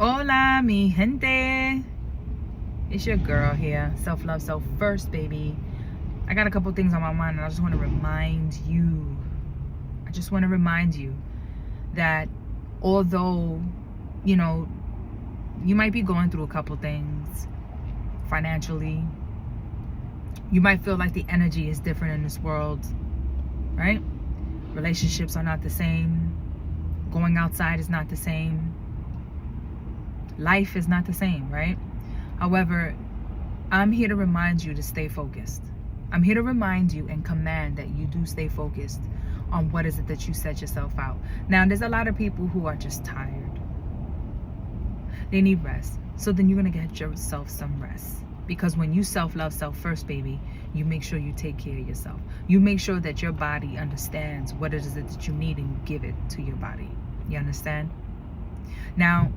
Hola, mi gente. It's your girl here. Self-love, self-first, baby. I got a couple things on my mind, and I just want to remind you. That although, you know, you might be going through a couple things financially, you might feel like the energy is different in this world, right? Relationships are not the same. Going outside is not the same. Life is not the same, right? However, I'm here to remind you to stay focused. I'm here to remind you and command that you do stay focused on what is it that you set yourself out. Now, there's a lot of people who are just tired. They need rest. So then you're going to get yourself some rest. Because when you self-love, self-first, baby, you make sure you take care of yourself. You make sure that your body understands what it is that you need and you give it to your body. You understand? Now,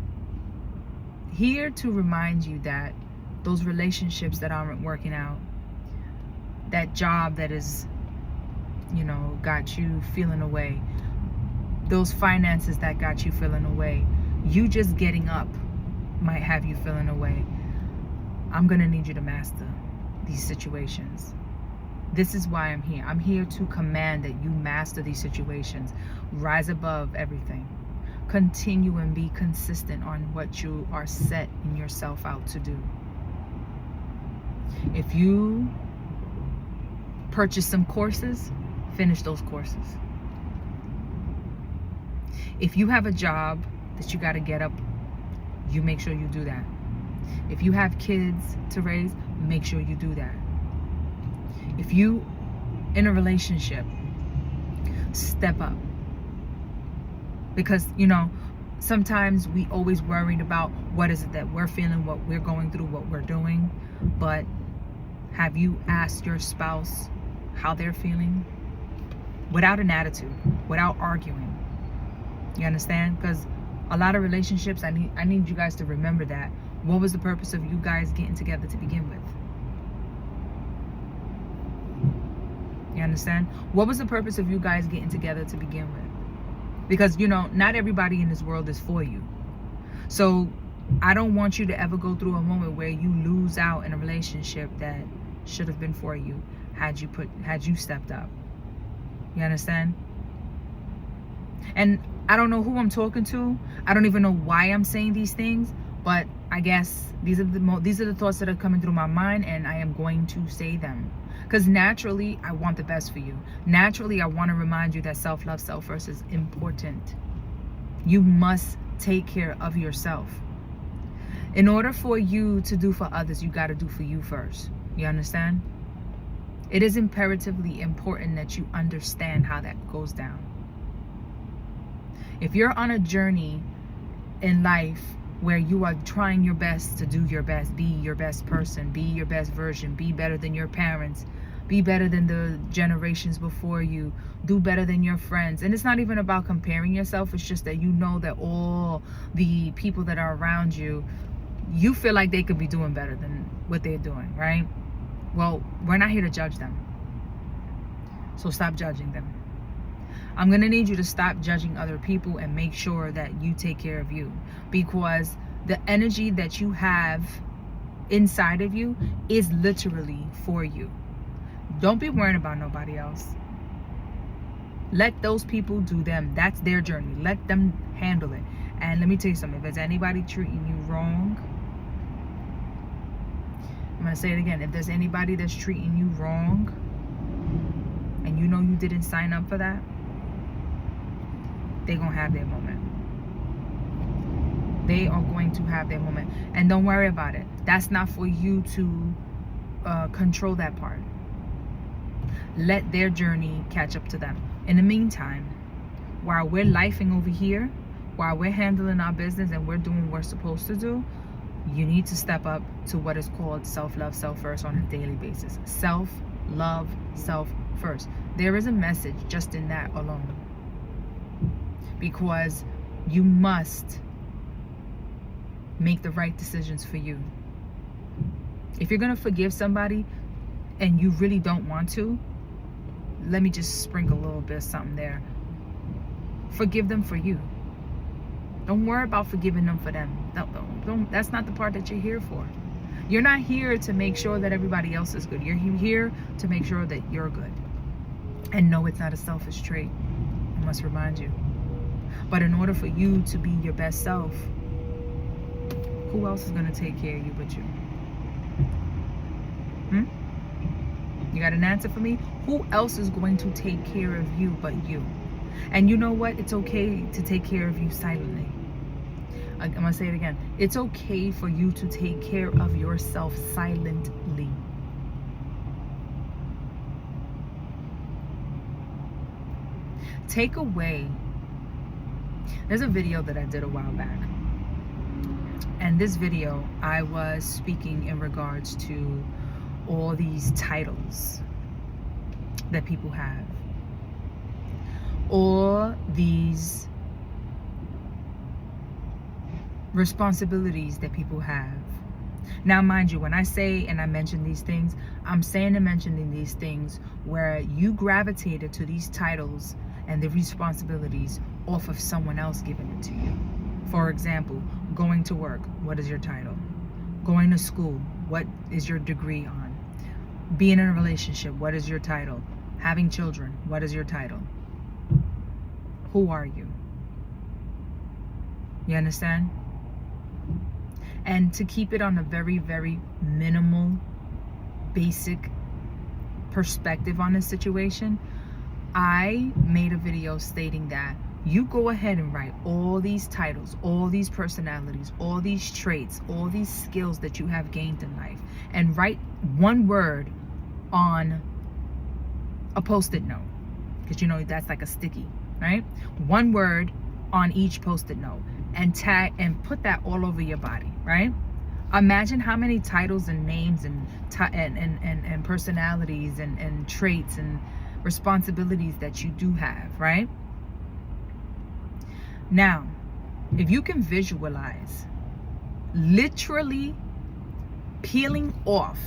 here to remind you that those relationships that aren't working out, that job that is, got you feeling away, those finances that got you feeling away, you just getting up might have you feeling away. I'm gonna need you to master these situations. This is why I'm here. I'm here to command that you master these situations. Rise above everything. Continue and be consistent on what you are setting yourself out to do. If you purchase some courses, finish those courses. If you have a job that you got to get up, you make sure you do that. If you have kids to raise, make sure you do that. If you in a relationship, step up. Because, sometimes we always worried about what is it that we're feeling, what we're going through, what we're doing. But have you asked your spouse how they're feeling? Without an attitude, without arguing. You understand? Because a lot of relationships, I need you guys to remember that. What was the purpose of you guys getting together to begin with? You understand? What was the purpose of you guys getting together to begin with? Because, not everybody in this world is for you. So I don't want you to ever go through a moment where you lose out in a relationship that should have been for you had you stepped up. You understand? And I don't know who I'm talking to. I don't even know why I'm saying these things, but I guess these are the thoughts that are coming through my mind, and I am going to say them. Because naturally, I want the best for you. Naturally, I want to remind you that self-love, self-first is important. You must take care of yourself. In order for you to do for others, you got to do for you first. You understand? It is imperatively important that you understand how that goes down. If you're on a journey in life where you are trying your best to do your best, be your best person, be your best version, be better than your parents, be better than the generations before you, do better than your friends. And it's not even about comparing yourself. It's just that you know that all the people that are around you, you feel like they could be doing better than what they're doing, right? Well, we're not here to judge them. So stop judging them. I'm going to need you to stop judging other people and make sure that you take care of you. Because the energy that you have inside of you is literally for you. Don't be worrying about nobody else. Let those people do them. That's their journey. Let them handle it. And let me tell you something. If there's anybody treating you wrong, I'm going to say it again. If there's anybody that's treating you wrong, and you know you didn't sign up for that, they're going to have their moment. They are going to have their moment. And don't worry about it. That's not for you to control that part. Let their journey catch up to them. In the meantime, while we're lifing over here, while we're handling our business and we're doing what we're supposed to do, you need to step up to what is called self-love, self-first on a daily basis. Self-love, self-first. There is a message just in that alone. Because you must make the right decisions for you. If you're going to forgive somebody and you really don't want to, let me just sprinkle a little bit of something there. Forgive them for you. Don't worry about forgiving them for them. Don't, that's not the part that you're here for. You're not here to make sure that everybody else is good. You're here to make sure that you're good. And no, it's not a selfish trait. I must remind you. But in order for you to be your best self, who else is going to take care of you but you? You got an answer for me? Who else is going to take care of you but you? And you know what? It's okay to take care of you silently. I'm going to say it again. It's okay for you to take care of yourself silently. Take away. There's a video that I did a while back. And this video, I was speaking in regards to all these titles that people have. All these responsibilities that people have. Now, mind you, when I say and I mention these things, I'm saying and mentioning these things where you gravitated to these titles and the responsibilities off of someone else giving it to you. For example, going to work, what is your title? Going to school, what is your degree on? Being in a relationship, what is your title? Having children, what is your title? Who are you? You understand? And to keep it on a very, very minimal, basic perspective on this situation, I made a video stating that you go ahead and write all these titles, all these personalities, all these traits, all these skills that you have gained in life, and write one word on a post-it note, because you know that's like a sticky, right? One word on each post-it note, and tag and put that all over your body, right? Imagine how many titles and names and personalities and traits and responsibilities that you do have, right? Now, if you can visualize literally peeling off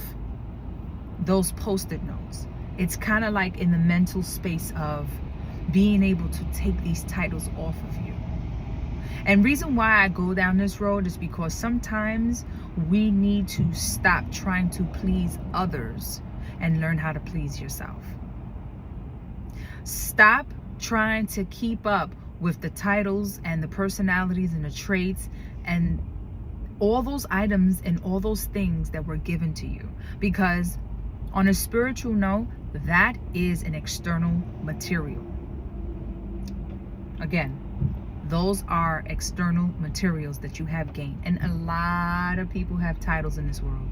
those post-it notes, it's kind of like in the mental space of being able to take these titles off of you. And reason why I go down this road is because sometimes we need to stop trying to please others and learn how to please yourself. Stop trying to keep up with the titles and the personalities and the traits and all those items and all those things that were given to you. Because on a spiritual note, that is an external material. Again, those are external materials that you have gained. And a lot of people have titles in this world.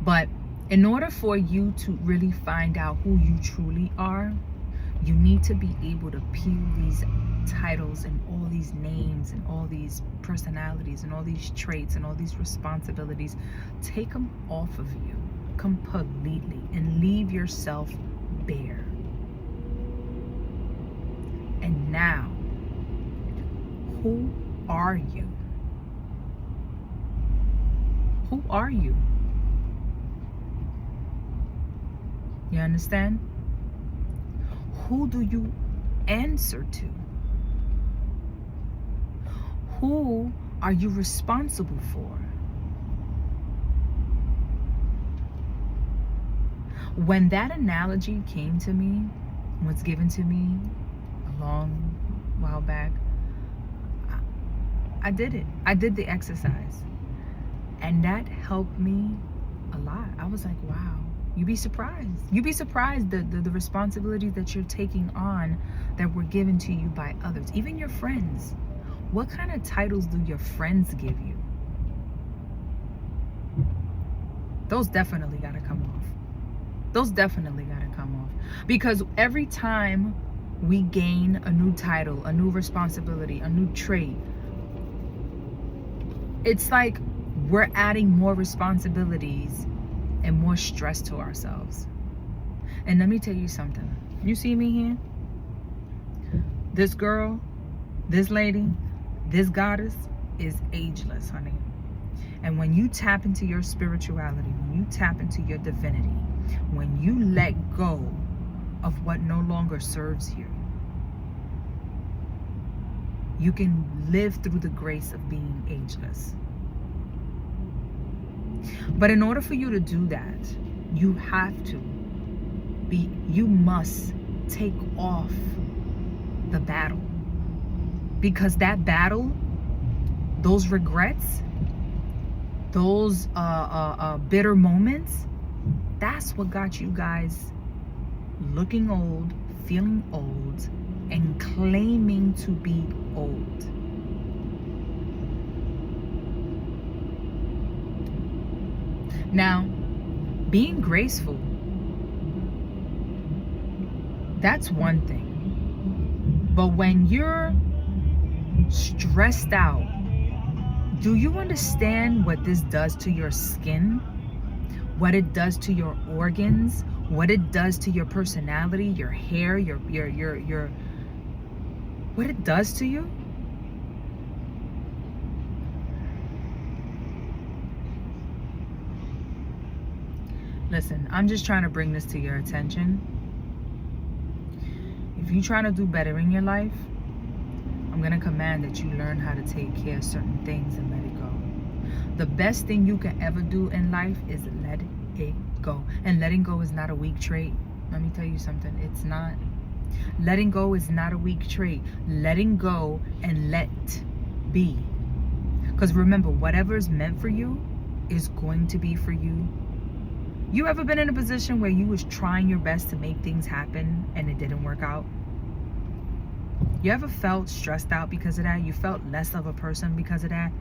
But in order for you to really find out who you truly are, you need to be able to peel these titles and all these names and all these personalities and all these traits and all these responsibilities. Take them off of you completely and leave yourself bare. And now, who are you? Who are you? You understand? Who do you answer to? Who are you responsible for? When that analogy came to me, was given to me a long while back, I did it. I did the exercise. And that helped me a lot. I was like, wow. You'd be surprised. You'd be surprised the responsibilities that you're taking on that were given to you by others, even your friends. What kind of titles do your friends give you? Those definitely gotta come off. Those definitely gotta come off. Because every time we gain a new title, a new responsibility, a new trait, it's like we're adding more responsibilities and more stress to ourselves. And let me tell you something. You see me here? This girl, this lady, this goddess is ageless, honey. And when you tap into your spirituality, when you tap into your divinity, when you let go of what no longer serves you, you can live through the grace of being ageless. But in order for you to do that, you must take off the battle. Because that battle, those regrets, those bitter moments, that's what got you guys looking old, feeling old, and claiming to be old. Now, being graceful, that's one thing. But when you're stressed out, do you understand what this does to your skin? What it does to your organs? What it does to your personality, your hair, your what it does to you? Listen, I'm just trying to bring this to your attention. If you're trying to do better in your life, I'm going to command that you learn how to take care of certain things and let it go. The best thing you can ever do in life is let it go. And letting go is not a weak trait. Let me tell you something. It's not. Letting go is not a weak trait. Letting go and let be. Because remember, whatever is meant for you is going to be for you. You ever been in a position where you was trying your best to make things happen and it didn't work out? You ever felt stressed out because of that? You felt less of a person because of that?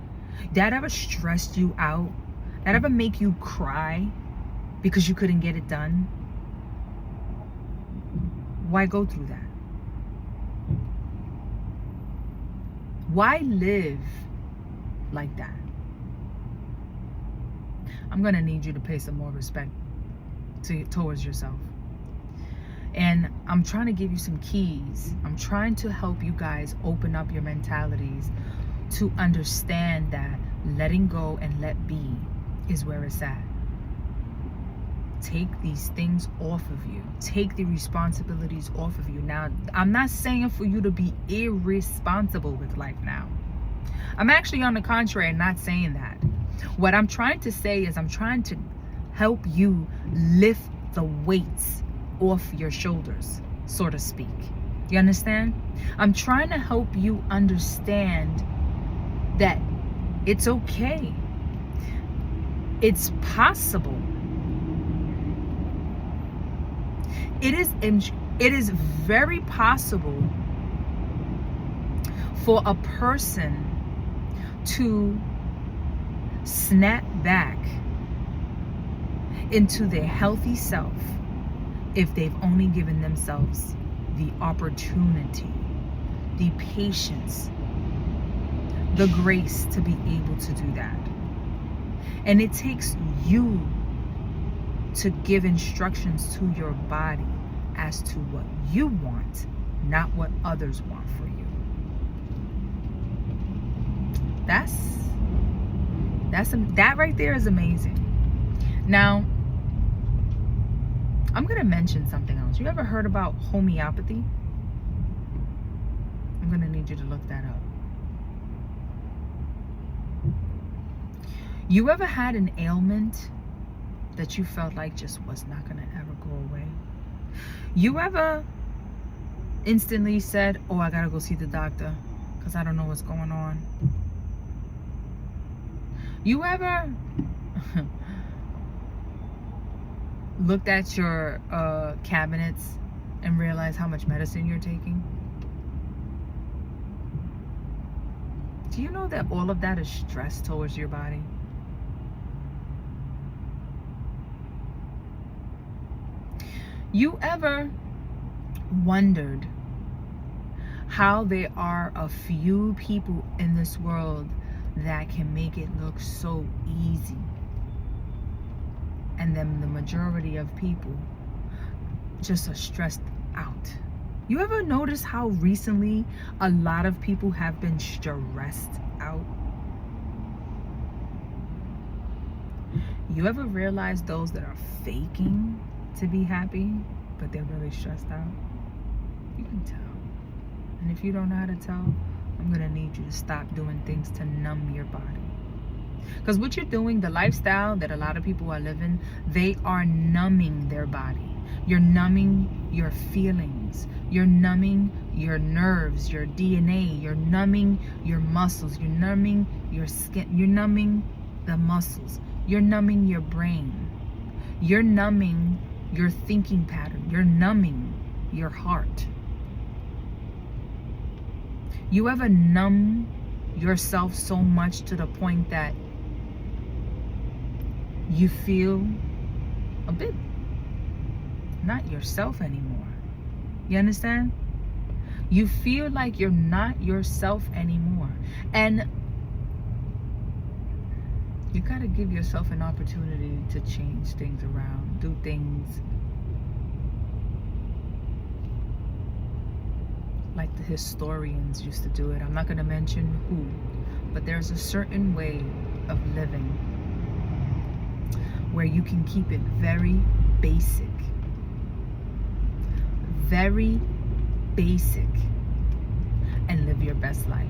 That ever stressed you out? That ever make you cry because you couldn't get it done? Why go through that? Why live like that? I'm gonna need you to pay some more respect towards yourself. And I'm trying to give you some keys. I'm trying to help you guys open up your mentalities to understand that letting go and let be is where it's at. Take these things off of you. Take the responsibilities off of you. Now, I'm not saying for you to be irresponsible with life now. I'm actually, on the contrary, not saying that. What I'm trying to say is I'm trying to help you lift the weights off your shoulders, so to speak. You understand? I'm trying to help you understand that it's okay. It's possible. It is very possible for a person to snap back into their healthy self if they've only given themselves the opportunity, the patience, the grace to be able to do that. And it takes you to give instructions to your body as to what you want, not what others want for you. That right there is amazing. Now, I'm gonna mention something else. You ever heard about homeopathy? I'm gonna need you to look that up. You ever had an ailment that you felt like just was not gonna ever go away? You ever instantly said, oh, I gotta go see the doctor because I don't know what's going on? You ever looked at your cabinets and realized how much medicine you're taking? Do you know that all of that is stress towards your body? You ever wondered how there are a few people in this world that can make it look so easy, and then the majority of people just are stressed out? You ever notice how recently a lot of people have been stressed out? You ever realize those that are faking to be happy, but they're really stressed out? You can tell. And if you don't know how to tell, I'm gonna need you to stop doing things to numb your body. Because what you're doing, the lifestyle that a lot of people are living, they are numbing their body. You're numbing your feelings. You're numbing your nerves, your DNA. You're numbing your muscles. You're numbing your skin. You're numbing the muscles. You're numbing your brain. You're numbing your thinking pattern. You're numbing your heart. You ever numb yourself so much to the point that you feel a bit not yourself anymore? You understand? You feel like you're not yourself anymore. And you gotta give yourself an opportunity to change things around, do things like the historians used to do it. I'm not gonna mention who, but there's a certain way of living where you can keep it very basic, and live your best life.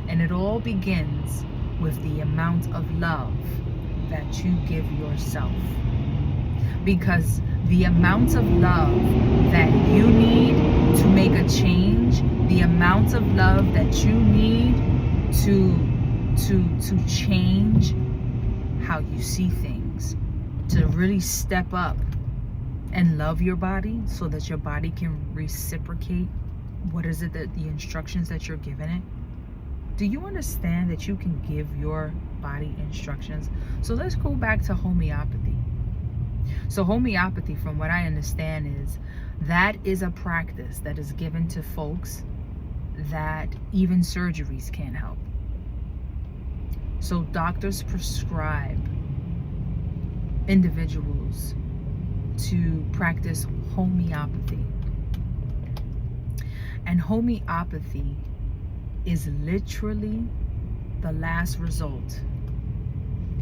And it all begins with the amount of love that you give yourself. Because the amount of love that you need to make a change, the amount of love that you need to change how you see things, to really step up and love your body so that your body can reciprocate what is it that the instructions that you're giving it. Do you understand that you can give your body instructions? So let's go back to homeopathy. So homeopathy, from what I understand, is a practice that is given to folks that even surgeries can't help. So doctors prescribe individuals to practice homeopathy. And homeopathy is literally the last result,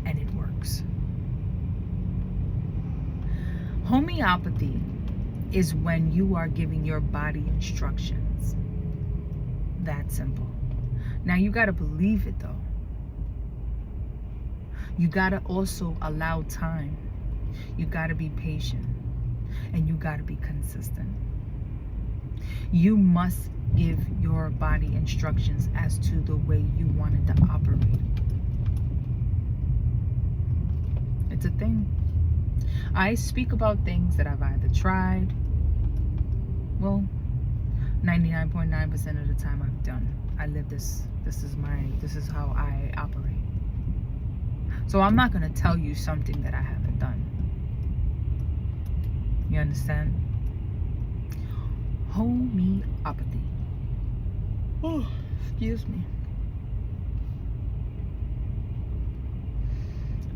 and it works. Homeopathy is when you are giving your body instructions. That simple. Now you got to believe it though. You got to also allow time. You got to be patient, and you got to be consistent. You must give your body instructions as to the way you want it to operate. It's a thing. I speak about things that I've either tried, well, 99.9% of the time I've done. I live this. This is how I operate. So I'm not going to tell you something that I haven't done. You understand? Homeopathy. Oh, excuse me.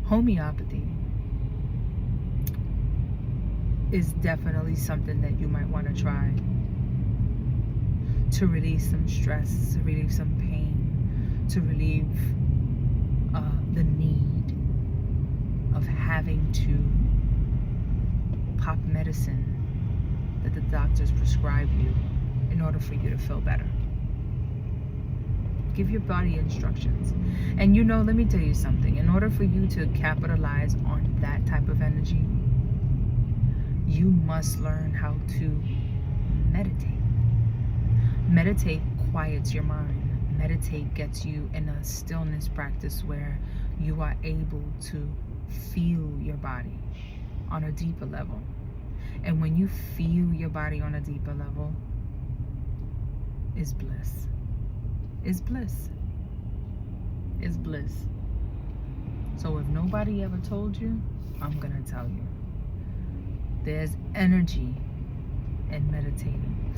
Homeopathy is definitely something that you might want to try to relieve some stress, to relieve some pain, to relieve the need of having to pop medicine that the doctors prescribe you in order for you to feel better. Give your body instructions. And let me tell you something. In order for you to capitalize on that type of energy, you must learn how to meditate. Meditate quiets your mind. Meditate gets you in a stillness practice where you are able to feel your body on a deeper level. And when you feel your body on a deeper level, it's bliss. It's bliss. It's bliss. So if nobody ever told you, I'm gonna tell you. There's energy in meditating.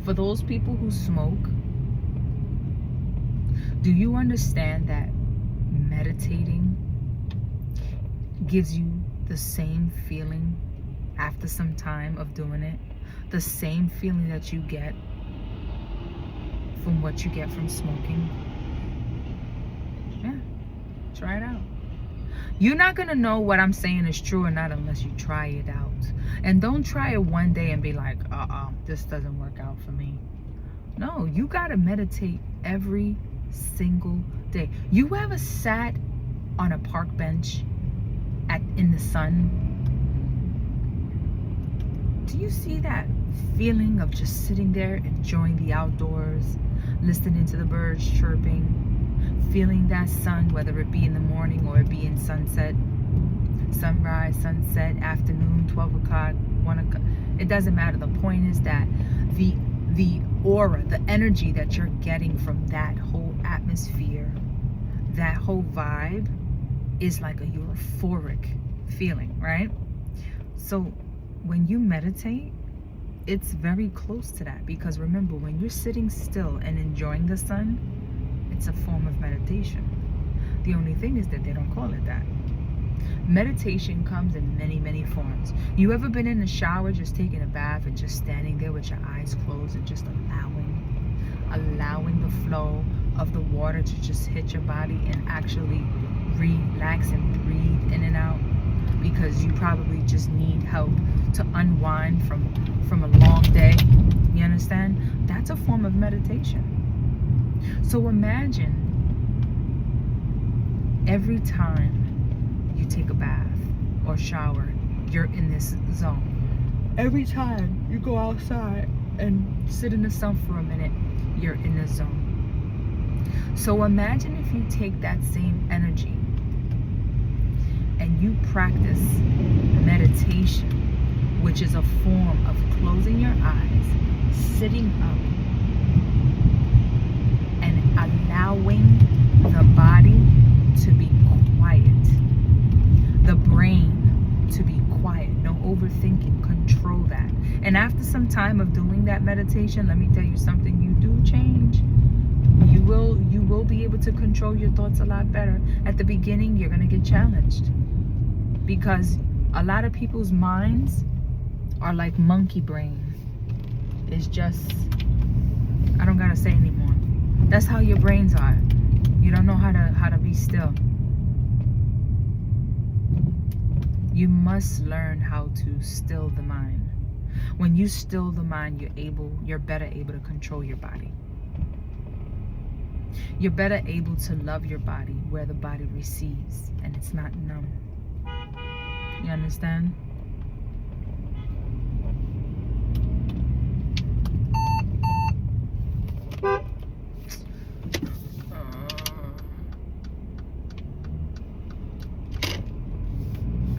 For those people who smoke, do you understand that meditating gives you the same feeling after some time of doing it? The same feeling that you get from what you get from smoking? Yeah, try it out. You're not gonna know what I'm saying is true or not unless you try it out. And don't try it one day and be like, this doesn't work out for me. No, you gotta meditate every single day. You ever sat on a park bench in the sun? Do you see that feeling of just sitting there, enjoying the outdoors, listening to the birds chirping, feeling that sun, whether it be in the morning or it be in sunset, sunrise, sunset, afternoon, 12 o'clock, 1 o'clock? It doesn't matter. The point is that the aura, the energy that you're getting from that whole atmosphere, that whole vibe is like a euphoric feeling, right? So when you meditate, it's very close to that, because remember, when you're sitting still and enjoying the sun, it's a form of meditation. The only thing is that they don't call it that. Meditation comes in many forms. You ever been in the shower, just taking a bath and just standing there with your eyes closed and just allowing the flow of the water to just hit your body and actually relax and breathe in and out? Because you probably just need help to unwind from a long day. You understand? That's a form of meditation. So imagine every time you take a bath or shower, you're in this zone. Every time you go outside and sit in the sun for a minute, you're in the zone. So imagine if you take that same energy and you practice meditation, which is a form of closing your eyes, sitting up, and allowing the body to be quiet, the brain to be quiet, no overthinking, control that. And after some time of doing that meditation, let me tell you something, you do change. You will be able to control your thoughts a lot better. At the beginning, you're going to get challenged, because a lot of people's minds are like monkey brain. It's just, I don't gotta say anymore. That's how your brains are. You don't know how to be still. You must learn how to still the mind. When you still the mind, you're better able to control your body. You're better able to love your body where the body receives and it's not numb. You understand?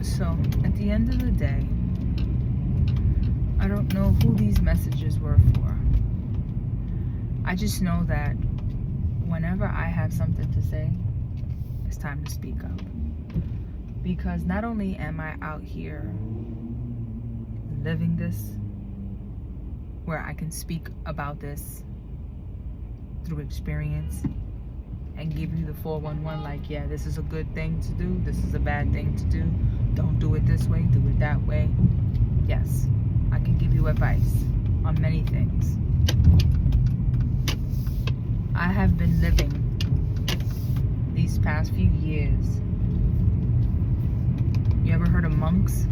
So, at the end of the day, I don't know who these messages were for. I just know that whenever I have something to say, it's time to speak up. Because not only am I out here living this, where I can speak about this through experience and give you the 411, like, yeah, this is a good thing to do, this is a bad thing to do, don't do it this way, do it that way. Yes, I can give you advice on many things. I have been living these past few years. You ever heard of monks?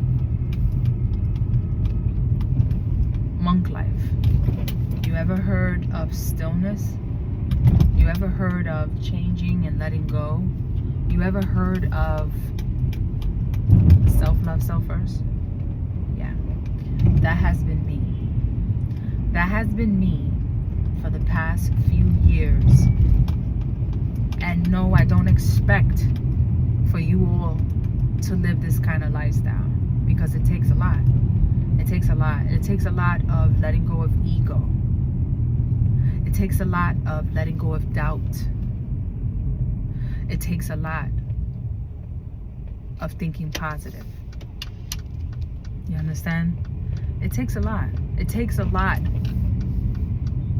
Monk life. You ever heard of stillness? You ever heard of changing and letting go? You ever heard of self-love, self-first? Yeah. That has been me. That has been me for the past few years. And no, I don't expect for you all to live this kind of lifestyle, because it takes a lot. It takes a lot. It takes a lot of letting go of ego. It takes a lot of letting go of doubt. It takes a lot of thinking positive. You understand? It takes a lot. It takes a lot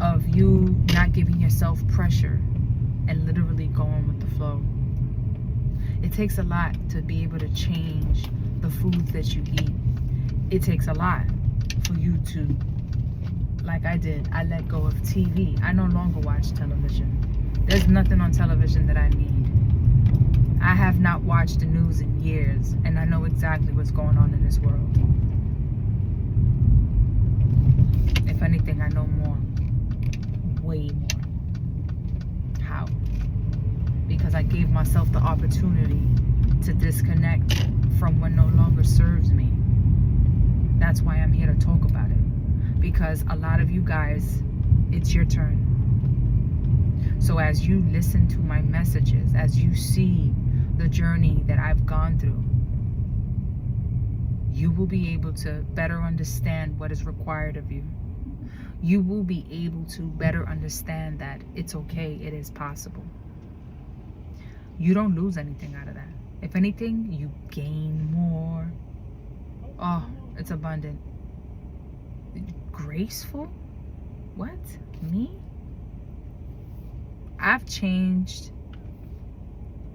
of you not giving yourself pressure and literally going with the flow. It takes a lot to be able to change the foods that you eat. It takes a lot for you to, like I did, I let go of TV. I no longer watch television. There's nothing on television that I need. I have not watched the news in years, and I know exactly what's going on in this world. If anything, I know more, way more. How? Because I gave myself the opportunity to disconnect from what no longer serves me. That's why I'm here to talk about it. Because a lot of you guys, it's your turn. So as you listen to my messages, as you see the journey that I've gone through, you will be able to better understand what is required of you. You will be able to better understand that it's okay, it is possible. You don't lose anything out of that. If anything, you gain more. Oh, it's abundant. Graceful? What? Me? I've changed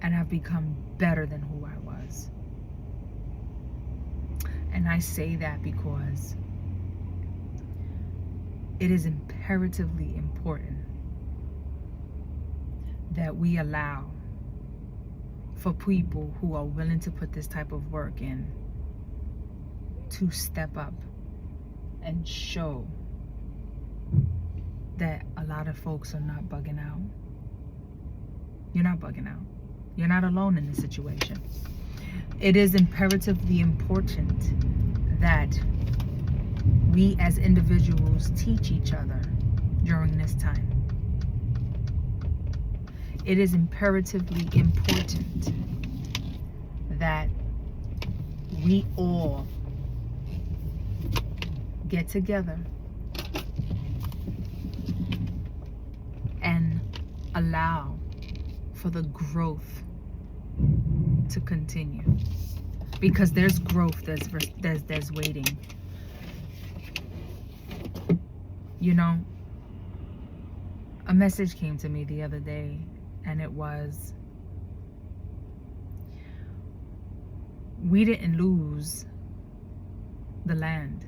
and I've become better than who I was. And I say that because it is imperatively important that we allow for people who are willing to put this type of work in to step up and show that a lot of folks are not bugging out. You're not bugging out. You're not alone in this situation. It is imperatively important that we as individuals teach each other during this time. It is imperatively important that we all get together and allow for the growth to continue, because there's growth, there's waiting. You know, a message came to me the other day, and it was, we didn't lose the land.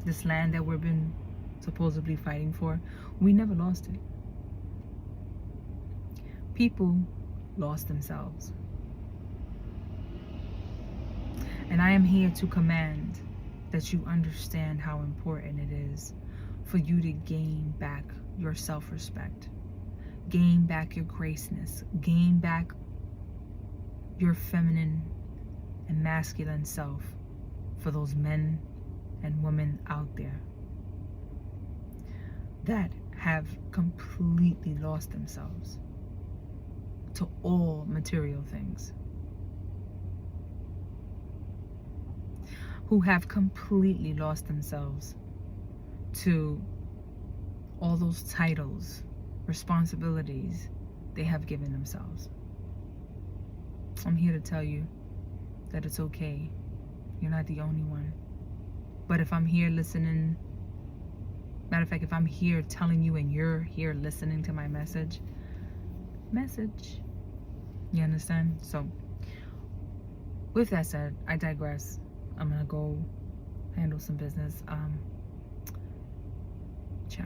This land that we've been supposedly fighting for, we never lost it. People lost themselves. And I am here to command that you understand how important it is for you to gain back your self-respect, gain back your graceness, gain back your feminine and masculine self for those men and women out there that have completely lost themselves to all material things, who have completely lost themselves to all those titles, responsibilities they have given themselves. I'm here to tell you that it's okay. You're not the only one. But if I'm here listening, matter of fact, if I'm here telling you and you're here listening to my message, you understand? So with that said, I digress. I'm gonna go handle some business. Ciao.